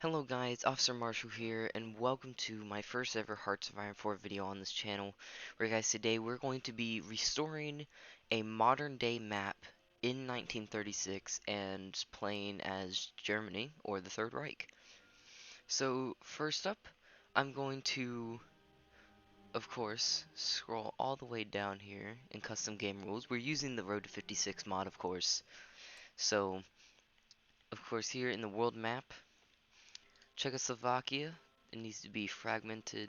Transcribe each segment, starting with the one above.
Hello guys, Officer Marshall here, and welcome to my first ever Hearts of Iron 4 video on this channel, where guys today we're going to be restoring a modern day map in 1936 and playing as Germany, or the Third Reich. So first up, I'm going to, of course, scroll all the way down here in custom game rules. We're using the Road to 56 mod, of course. So, of course, here in the world map, Czechoslovakia, it needs to be fragmented.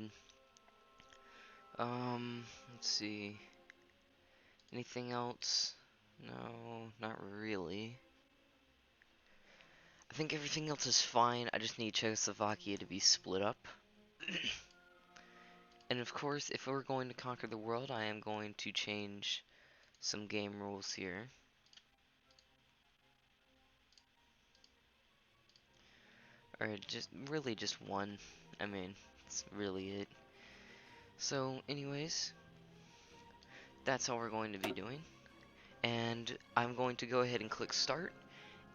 Let's see. Anything else? No, not really. I think everything else is fine. I just need Czechoslovakia to be split up. And of course, if we're going to conquer the world, I am going to change some game rules here. Or really just one. I mean, that's really it. So, anyways, that's all we're going to be doing. And I'm going to go ahead and click start.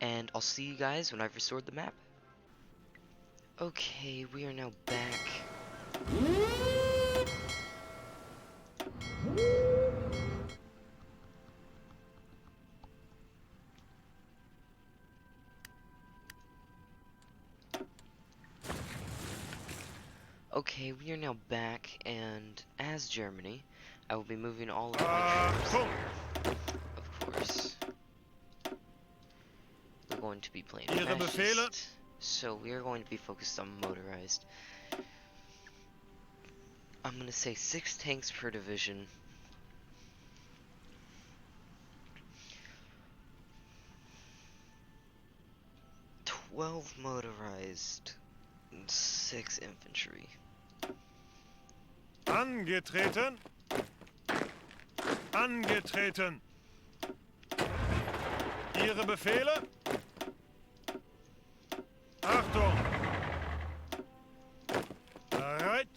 And I'll see you guys when I've restored the map. Okay, we are now back. Okay, we are now back, and as Germany, I will be moving all of my troops here. Of course. We're going to be playing fascist, so we are going to be focused on motorized. I'm gonna say 6 tanks per division. "12 motorized and 6 infantry. Angetreten! Angetreten! Ihre Befehle? Achtung! Bereit!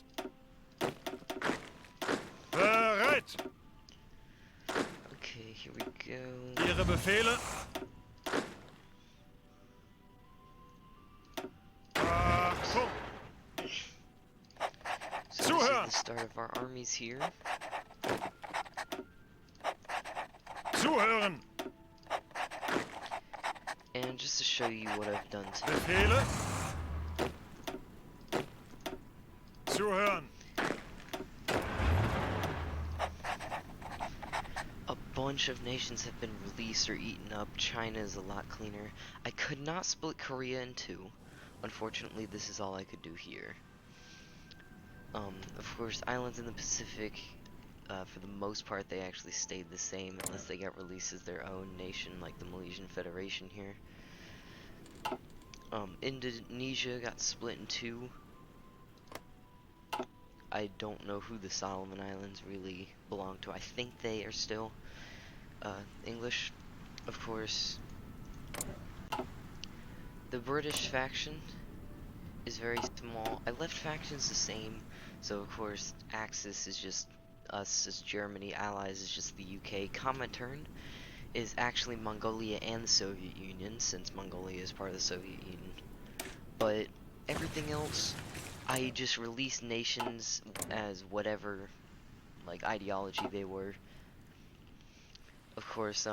Bereit! Okay, here we go. Ihre Befehle? Achtung! So this is the start of our armies here. Zuhören! And just to show you what I've done today. Befehle? Zuhören! A bunch of nations have been released or eaten up. China is a lot cleaner. I could not split Korea in two. Unfortunately, this is all I could do here. Of course, islands in the Pacific, for the most part, they actually stayed the same unless they got released as their own nation, like the Malaysian Federation here. Indonesia got split in two. I don't know who the Solomon Islands really belong to. I think they are still English, of course. The British faction is very small. I left factions the same, so of course Axis is just us as Germany, Allies is just the UK. Comintern is actually Mongolia and the Soviet Union, since Mongolia is part of the Soviet Union. But everything else, I just released nations as whatever, like, ideology they were. Of course,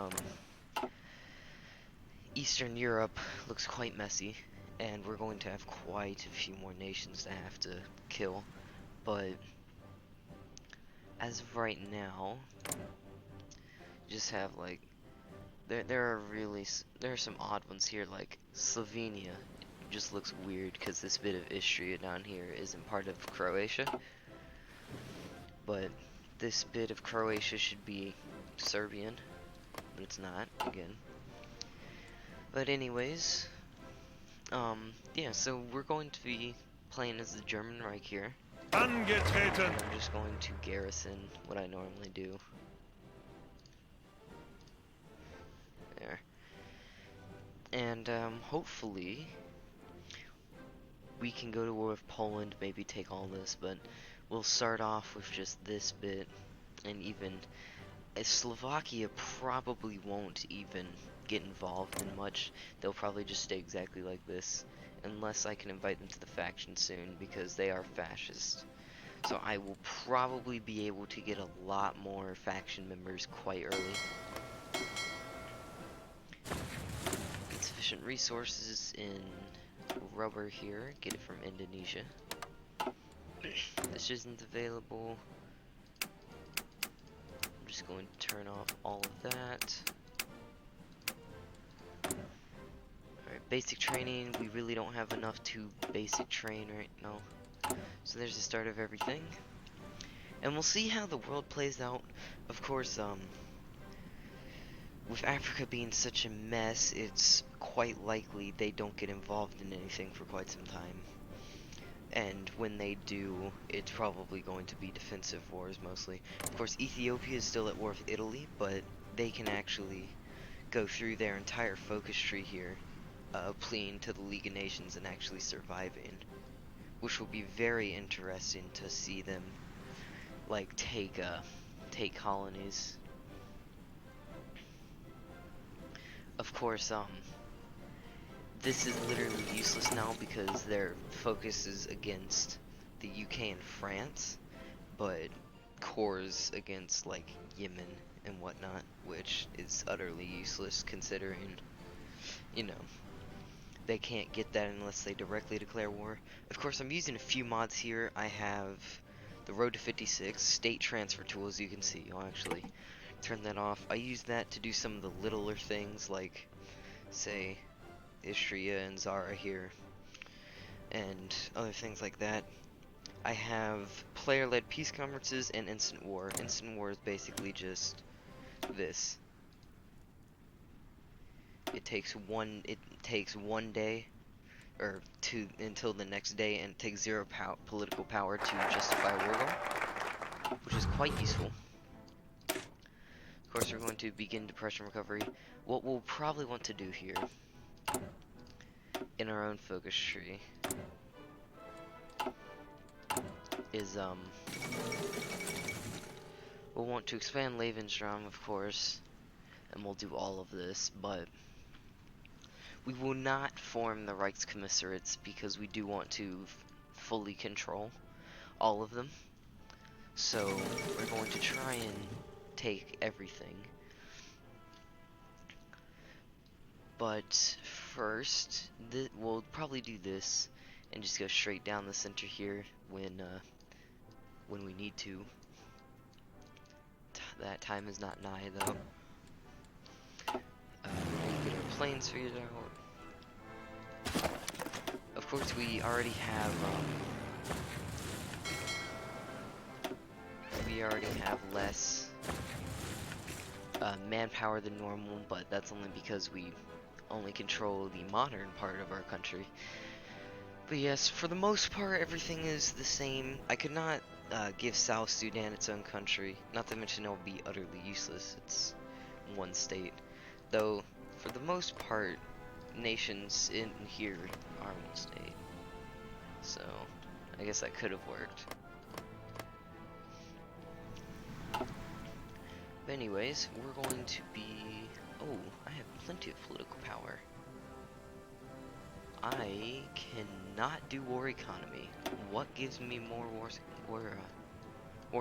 Eastern Europe looks quite messy, and we're going to have quite a few more nations to have to kill, but as of right now, just have, like, there are some odd ones here, like Slovenia. It just looks weird because this bit of Istria down here isn't part of Croatia, but this bit of Croatia should be Serbian, but it's not, again. But anyways, yeah, so we're going to be playing as the German Reich here. Angetreten! And I'm just going to garrison what I normally do. There. And, hopefully, we can go to war with Poland, maybe take all this, but we'll start off with just this bit, and even Slovakia probably won't even get involved in much. They'll probably just stay exactly like this, unless I can invite them to the faction soon, because they are fascist. So I will probably be able to get a lot more faction members quite early. Insufficient resources in rubber here. Get it from Indonesia. This isn't available. I'm just going to turn off all of that. Alright, basic training. We really don't have enough to basic train right now. So there's the start of everything. And we'll see how the world plays out. Of course, with Africa being such a mess, it's quite likely they don't get involved in anything for quite some time. And when they do, it's probably going to be defensive wars mostly. Of course, Ethiopia is still at war with Italy, but they can actually go through their entire focus tree here, pleading to the League of Nations and actually surviving. Which will be very interesting to see them, like, take colonies. Of course, this is literally useless now because their focus is against the UK and France, but cores against, like, Yemen and whatnot, which is utterly useless considering, you know, they can't get that unless they directly declare war. Of course, I'm using a few mods here. I have the Road to 56, state transfer tool, as you can see. I'll actually turn that off. I use that to do some of the littler things, like, say, Istria and Zara here, and other things like that. I have player-led peace conferences and instant war. Instant war is basically just this. It takes one day, or two, until the next day, and it takes zero political power to justify a war goal, which is quite useful. Of course, we're going to begin depression recovery. What we'll probably want to do here, in our own focus tree, is, we'll want to expand Levenstrom, of course, and we'll do all of this, but we will not form the Reichscommissariats because we do want to fully control all of them. So we're going to try and take everything. But first, we'll probably do this and just go straight down the center here when we need to. That time is not nigh though. We'll get our planes figured out. Of course, we already have less manpower than normal, but that's only because we only control the modern part of our country. But yes, for the most part, everything is the same. I could not give South Sudan its own country, not to mention it will be utterly useless. It's one state. Though, for the most part, nations in here are one state. So, I guess that could have worked. But anyways, we're going to be... Oh, I have plenty of political power. I cannot do war economy. What gives me more war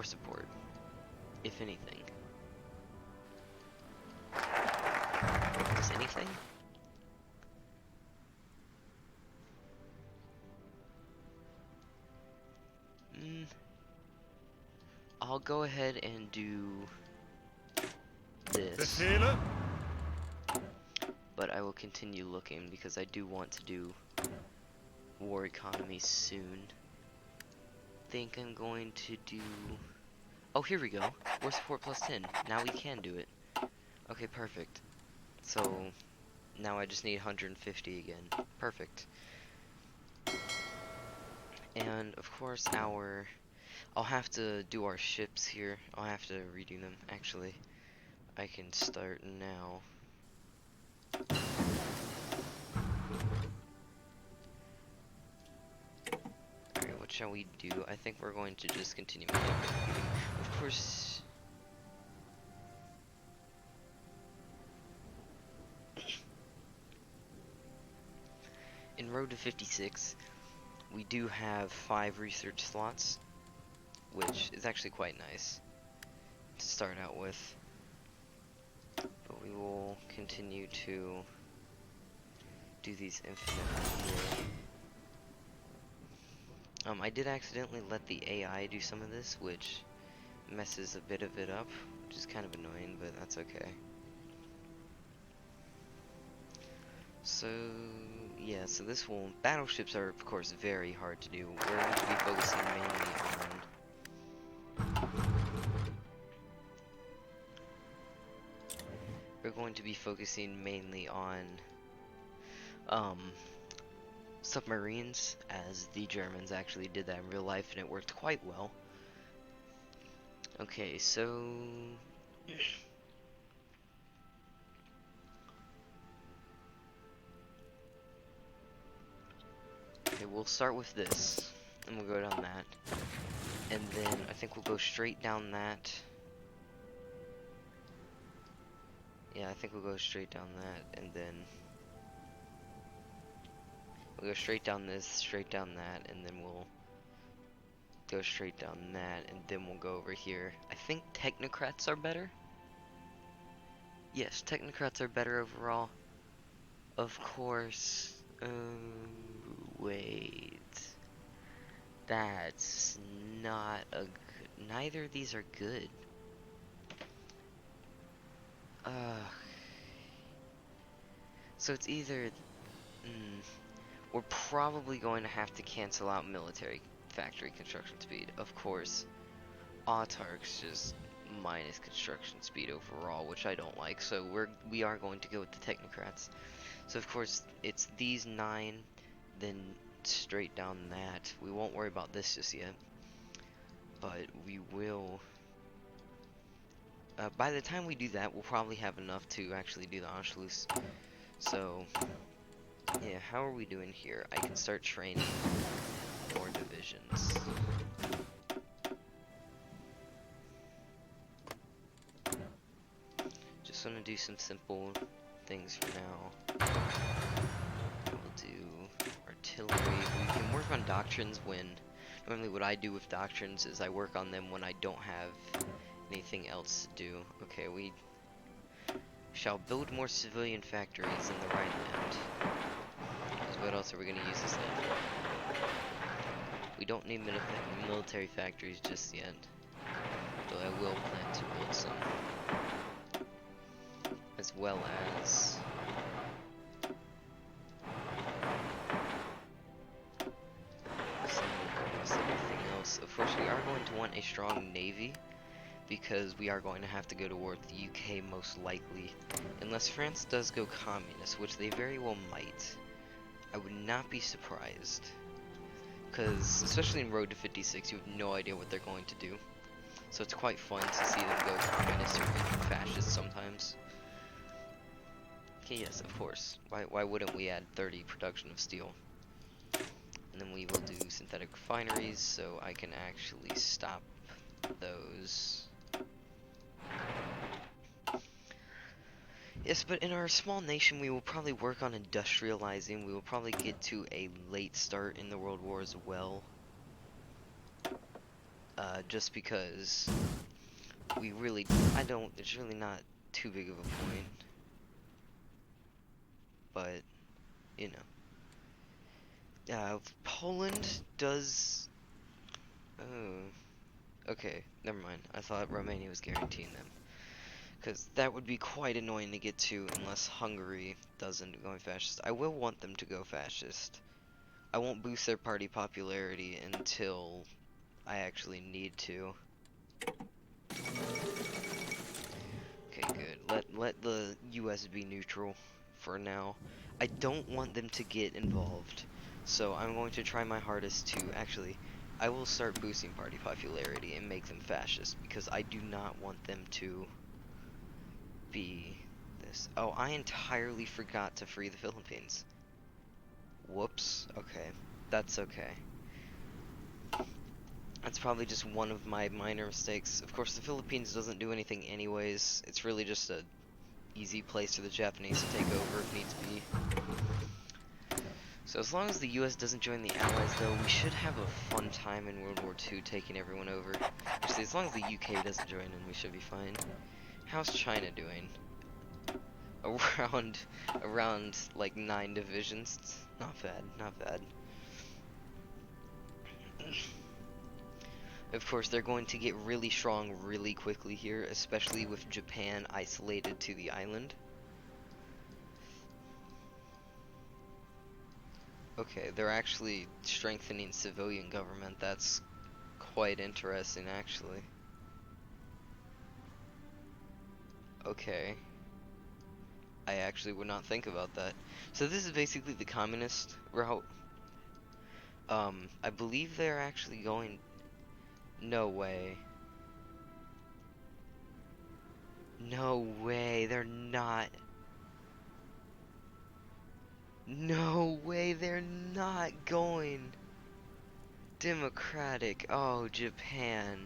support, if anything? Does anything? I'll go ahead and do this. Befehle. But I will continue looking because I do want to do war economy soon. Think I'm going to do... Oh, here we go. War support plus 10. Now we can do it. Okay, perfect. So, now I just need 150 again. Perfect. And, of course, I'll have to do our ships here. I'll have to redo them, actually. I can start now. Alright, what shall we do? I think we're going to just continue. Of course... In Road to 56, we do have 5 research slots, which is actually quite nice to start out with. But we will continue to do these infinitely here. I did accidentally let the AI do some of this, which messes a bit of it up, which is kind of annoying, but that's okay. So, yeah, so this will, battleships are of course very hard to do. We're going to be focusing mainly on, submarines, as the Germans actually did that in real life and it worked quite well. Okay, so okay, we'll start with this, and we'll go down that, and then I think we'll go straight down that. Yeah, I think we'll go straight down that, and then we'll go straight down this, straight down that, and then we'll go straight down that, and then we'll go over here. I think technocrats are better. Yes, technocrats are better overall. Of course. Wait. That's not a good. Neither of these are good. So it's either. We're probably going to have to cancel out military factory construction speed. Of course, autarchs just minus construction speed overall, which I don't like. So we are going to go with the technocrats. So of course it's these 9, then straight down that. We won't worry about this just yet, but we will. By the time we do that, we'll probably have enough to actually do the Anschluss. So yeah, how are we doing here? I can start training more divisions. Just want to do some simple things for now. We'll do artillery. We can work on doctrines when... Normally what I do with doctrines is I work on them when I don't have anything else to do. Okay, we shall build more civilian factories in the Rhineland. Because what else are we going to use this land for? We don't need military factories just yet. Though I will plan to build some. As well as everything else. Of course, we are going to want a strong navy, because we are going to have to go to war with the UK most likely, unless France does go communist, which they very well might. I would not be surprised, because especially in Road to 56, you have no idea what they're going to do. So it's quite fun to see them go communist or even fascist sometimes. Okay, yes, of course. Why wouldn't we add 30 production of steel? And then we will do synthetic refineries, so I can actually stop those. Yes, but in our small nation, we will probably work on industrializing. We will probably get to a late start in the World War as well. Just because we really, it's really not too big of a point. But, you know. Poland does... Oh. Okay, never mind. I thought Romania was guaranteeing them. Because that would be quite annoying to get to unless Hungary doesn't go fascist. I will want them to go fascist. I won't boost their party popularity until I actually need to. Okay, good. Let the US be neutral for now. I don't want them to get involved. So I'm going to try my hardest to actually... I will start boosting party popularity and make them fascist, because I do not want them to be this. Oh, I entirely forgot to free the Philippines. Whoops. Okay. That's okay. That's probably just one of my minor mistakes. Of course, the Philippines doesn't do anything anyways. It's really just a easy place for the Japanese to take over if needs be. So as long as the US doesn't join the Allies, though, we should have a fun time in World War II taking everyone over. Actually, as long as the UK doesn't join in, we should be fine. How's China doing? Around like 9 divisions. Not bad, not bad. Of course, they're going to get really strong really quickly here, especially with Japan isolated to the island. Okay, they're actually strengthening civilian government. That's quite interesting, actually. Okay. I actually would not think about that. So this is basically the communist route. I believe they're actually going... No way. No way, they're not. No way, they're not going democratic. Oh, Japan.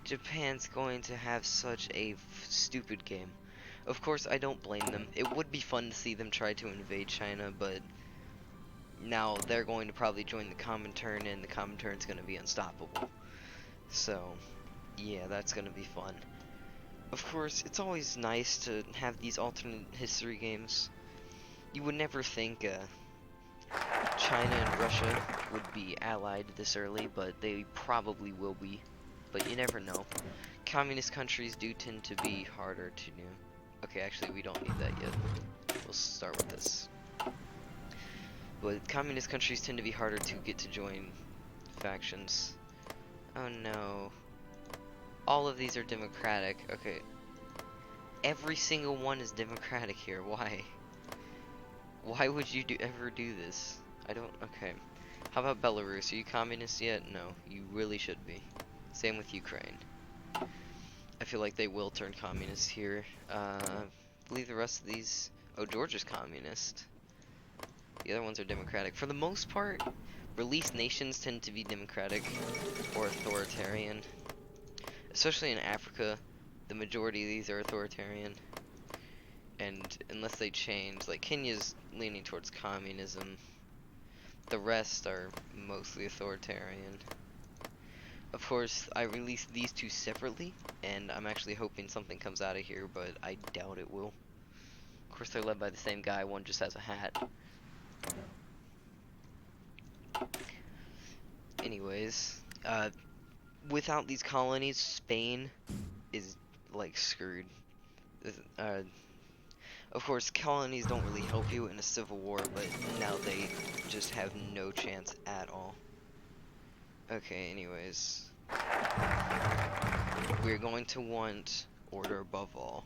Japan's going to have such a stupid game. Of course, I don't blame them. It would be fun to see them try to invade China, but now they're going to probably join the Comintern, and the Comintern's going to be unstoppable. So, yeah, that's going to be fun. Of course, it's always nice to have these alternate history games. You would never think China and Russia would be allied this early, but they probably will be. But you never know. Communist countries do tend to be harder to do. Okay, actually, we don't need that yet. We'll start with this. But communist countries tend to be harder to get to join factions. Oh no. All of these are democratic. Okay. Every single one is democratic here. Why? Why would you ever do this? I don't... Okay. How about Belarus? Are you communist yet? No. You really should be. Same with Ukraine. I feel like they will turn communist here. I believe the rest of these... Oh, Georgia's communist. The other ones are democratic. For the most part, released nations tend to be democratic or authoritarian. Especially in Africa, the majority of these are authoritarian. And unless they change, like Kenya's leaning towards communism. The rest are mostly authoritarian. Of course, I released these two separately, and I'm actually hoping something comes out of here, but I doubt it will. Of course, they're led by the same guy, one just has a hat. Anyways, without these colonies, Spain is, like, screwed. Of course, colonies don't really help you in a civil war, but now they just have no chance at all. Okay, anyways. We're going to want order above all,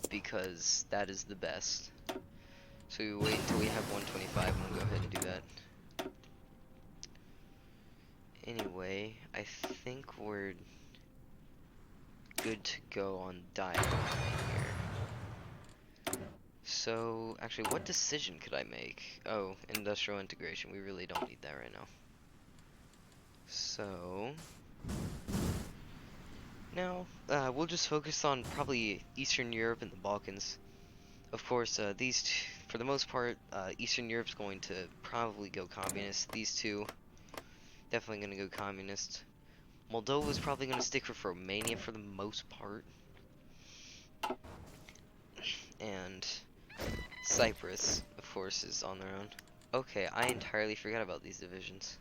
because that is the best. So we wait until we have 125 and we'll go ahead and do that. Anyway, I think we're good to go on dialogue here. So, actually, what decision could I make? Oh, industrial integration. We really don't need that right now. So, now, we'll just focus on probably Eastern Europe and the Balkans. Of course, these two, for the most part, Eastern Europe's going to probably go communist. These two, definitely going to go communist. Moldova's probably going to stick with Romania for the most part. And Cyprus, of course, is on their own. Okay, I entirely forgot about these divisions.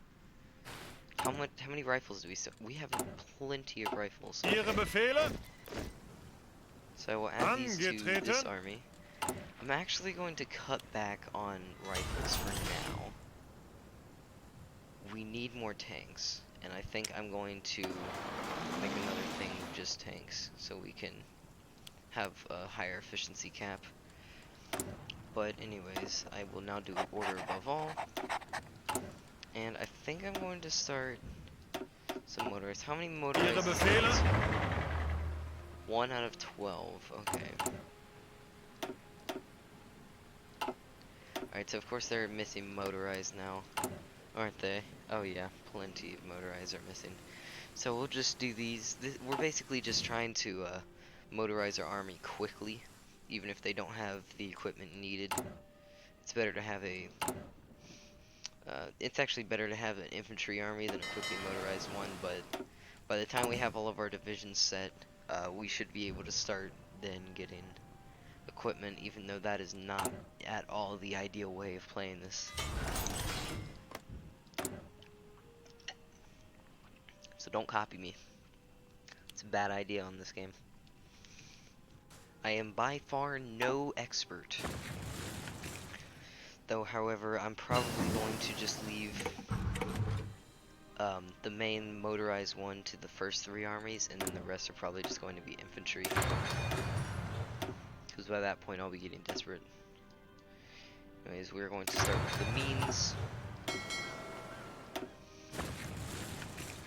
How many rifles do we still? We have plenty of rifles. Okay. Ihre Befehle? So I will add these to this army. I'm actually going to cut back on rifles for now. We need more tanks, and I think I'm going to make another thing with just tanks, so we can have a higher efficiency cap. But anyways, I will now do order above all. And I think I'm going to start some motorized. How many motorized? 1 out of 12. Okay. Alright, so of course they're missing motorized now, aren't they? Oh yeah, plenty of motorized are missing. So we'll just do these. We're basically just trying to motorize our army quickly, even if they don't have the equipment needed. It's better to have a it's actually better to have an infantry army than a quickly motorized one, but by the time we have all of our divisions set, we should be able to start then getting equipment, even though that is not at all the ideal way of playing this. So don't copy me. It's a bad idea on this game. I am by far no expert. Though, however, I'm probably going to just leave the main motorized one to the first 3 armies, and then the rest are probably just going to be infantry. Because by that point, I'll be getting desperate. Anyways, we're going to start with the means.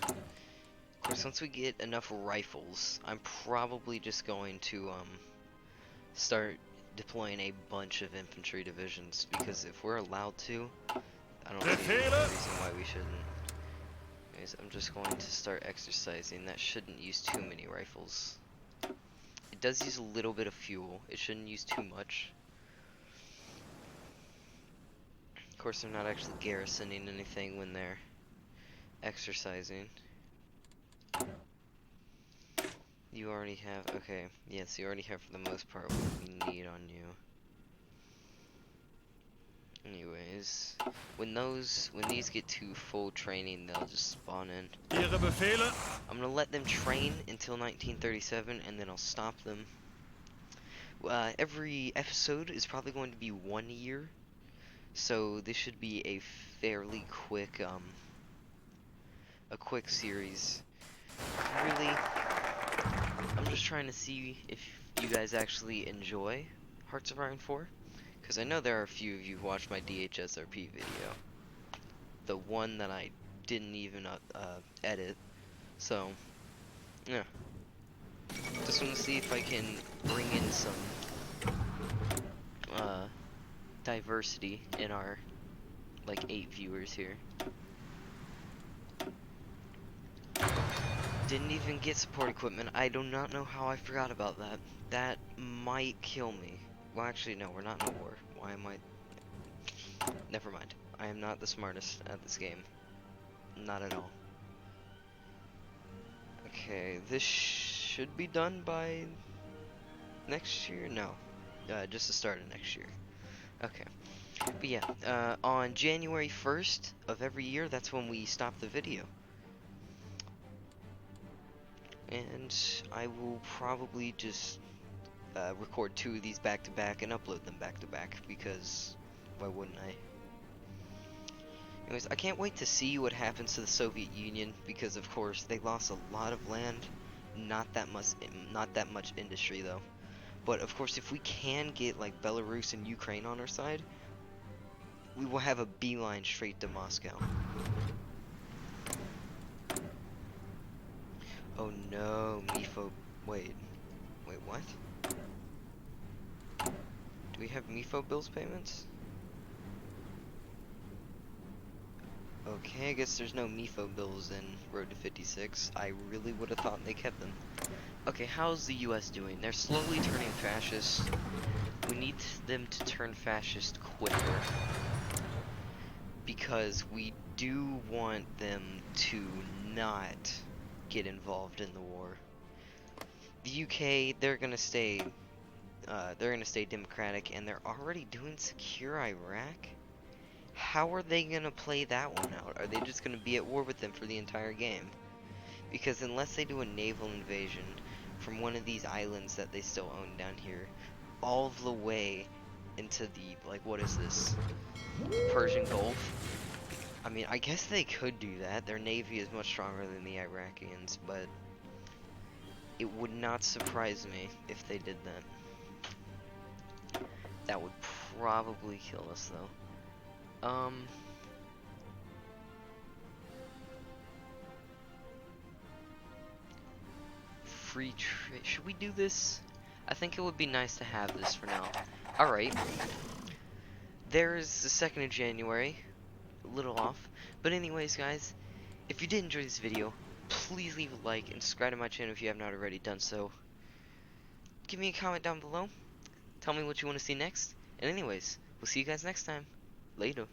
Of course, once we get enough rifles, I'm probably just going to start deploying a bunch of infantry divisions, because if we're allowed to, I don't see any reason why we shouldn't. Anyways, I'm just going to start exercising. That shouldn't use too many rifles. It does use a little bit of fuel. It shouldn't use too much. Of course, they're not actually garrisoning anything when they're exercising. You already have, okay, yes, you already have for the most part what we need on you. Anyways, when these get to full training, they'll just spawn in. Ihre Befehle? I'm gonna let them train until 1937, and then I'll stop them. Every episode is probably going to be 1 year, so this should be a fairly quick, a quick series. Really, I'm just trying to see if you guys actually enjoy Hearts of Iron 4, because I know there are a few of you who watched my DHSRP video, the one that I didn't even edit. So yeah, just want to see if I can bring in some diversity in our like 8 viewers here. Didn't even get support equipment. I do not know how I forgot about that. That might kill me. Well, actually, no, we're not in a war. Why am I? Never mind. I am not the smartest at this game. Not at all. Okay, this should be done by next year? No. Just the start of next year. Okay. But yeah, on January 1st of every year, that's when we stop the video. And I will probably just record 2 of these back to back and upload them back to back, because why wouldn't I? Anyways, I can't wait to see what happens to the Soviet Union, because of course they lost a lot of land, not that much industry though. But of course, if we can get like Belarus and Ukraine on our side, we will have a beeline straight to Moscow. Oh no, MIFO. Wait, what? Do we have MIFO bills payments? Okay, I guess there's no MIFO bills in Road to 56. I really would have thought they kept them. Okay, how's the US doing? They're slowly turning fascist. We need them to turn fascist quicker, because we do want them to not get involved in the war. The UK, they're gonna stay democratic, and they're already doing secure Iraq. How are they gonna play that one out? Are they just gonna be at war with them for the entire game? Because unless they do a naval invasion from one of these islands that they still own down here, all the way into the, like, what is this? Persian Gulf? I mean, I guess they could do that. Their navy is much stronger than the Iraqians, but it would not surprise me if they did that. That would probably kill us, though. Free trade. Should we do this? I think it would be nice to have this for now. Alright. There's the 2nd of January. A little off. But anyways, guys, if you did enjoy this video, please leave a like and subscribe to my channel if you have not already done so. Give me a comment down below. Tell me what you want to see next. And anyways, we'll see you guys next time. Later.